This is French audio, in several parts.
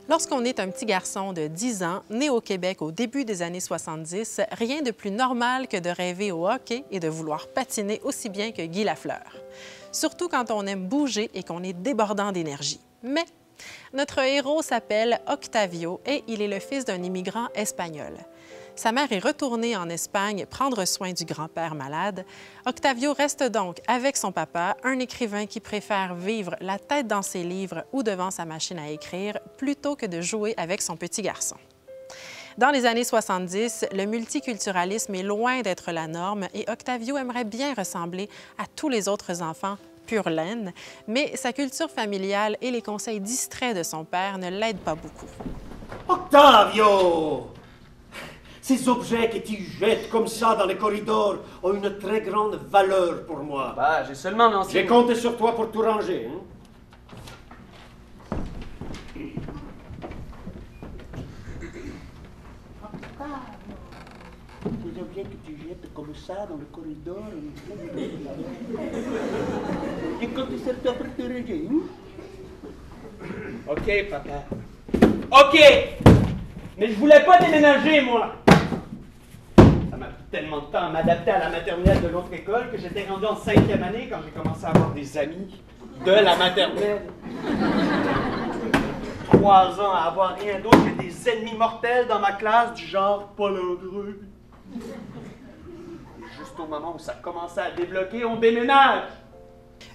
Lorsqu'on est un petit garçon de 10 ans, né au Québec au début des années 70, rien de plus normal que de rêver au hockey et de vouloir patiner aussi bien que Guy Lafleur. Surtout quand on aime bouger et qu'on est débordant d'énergie. Mais notre héros s'appelle Octavio et il est le fils d'un immigrant espagnol. Sa mère est retournée en Espagne prendre soin du grand-père malade. Octavio reste donc avec son papa, un écrivain qui préfère vivre la tête dans ses livres ou devant sa machine à écrire plutôt que de jouer avec son petit garçon. Dans les années 70, le multiculturalisme est loin d'être la norme et Octavio aimerait bien ressembler à tous les autres enfants pure laine, mais sa culture familiale et les conseils distraits de son père ne l'aident pas beaucoup. Octavio! Ces objets que tu jettes comme ça dans les corridors ont une très grande valeur pour moi. Bah, j'ai seulement lancé... J'ai compté sur toi pour tout ranger. Hein? Ces objets que tu jettes comme ça dans le corridor... J'ai compté sur toi pour tout ranger. Hein? OK, papa. OK! Mais je voulais pas déménager, moi! Ça m'a pris tellement de temps à m'adapter à la maternelle de l'autre école que j'étais rendu en 5e année quand j'ai commencé à avoir des amis de la maternelle. 3 ans à avoir rien d'autre que des ennemis mortels dans ma classe du genre Paul André. Juste au moment où ça commençait à débloquer, on déménage!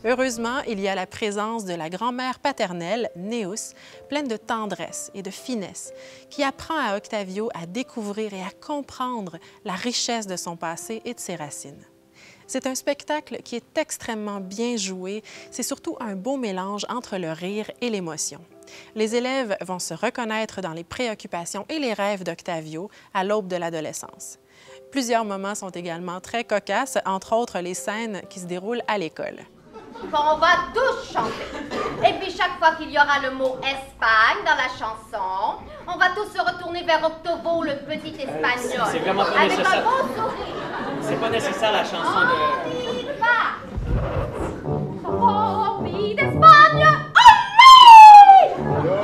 Heureusement, il y a la présence de la grand-mère paternelle, Néus, pleine de tendresse et de finesse, qui apprend à Octavio à découvrir et à comprendre la richesse de son passé et de ses racines. C'est un spectacle qui est extrêmement bien joué. C'est surtout un beau mélange entre le rire et l'émotion. Les élèves vont se reconnaître dans les préoccupations et les rêves d'Octavio à l'aube de l'adolescence. Plusieurs moments sont également très cocasses, entre autres les scènes qui se déroulent à l'école. On va tous chanter. Et puis chaque fois qu'il y aura le mot Espagne dans la chanson, on va tous se retourner vers Octavio, le petit espagnol. C'est vraiment pas avec nécessaire. un beau sourire. C'est pas nécessaire la chanson de... On y va. Oh, pays d'Espagne, olé!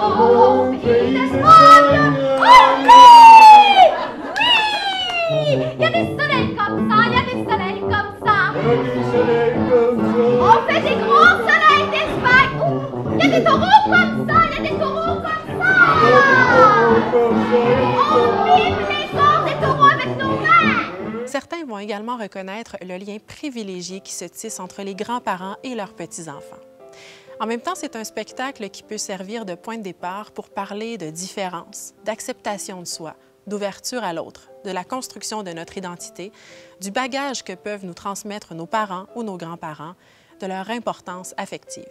Oh, pays d'Espagne, olé! Oui! Il y a des soleils comme ça, il y a des soleils comme ça. On fait des gros soleils d'Espagne. Ouh, il y a des taureaux comme ça, il y a des taureaux comme ça. On vive les corps des taureaux avec nos mains. Certains vont également reconnaître le lien privilégié qui se tisse entre les grands-parents et leurs petits-enfants. En même temps, c'est un spectacle qui peut servir de point de départ pour parler de différence, d'acceptation de soi, d'ouverture à l'autre, de la construction de notre identité, du bagage que peuvent nous transmettre nos parents ou nos grands-parents, de leur importance affective.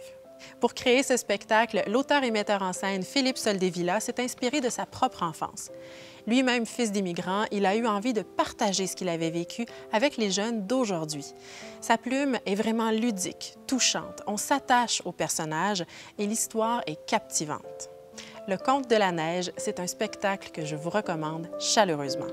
Pour créer ce spectacle, l'auteur et metteur en scène Philippe Soldevilla s'est inspiré de sa propre enfance. Lui-même fils d'immigrants, il a eu envie de partager ce qu'il avait vécu avec les jeunes d'aujourd'hui. Sa plume est vraiment ludique, touchante, on s'attache au personnage et l'histoire est captivante. Le Conte de la neige, c'est un spectacle que je vous recommande chaleureusement.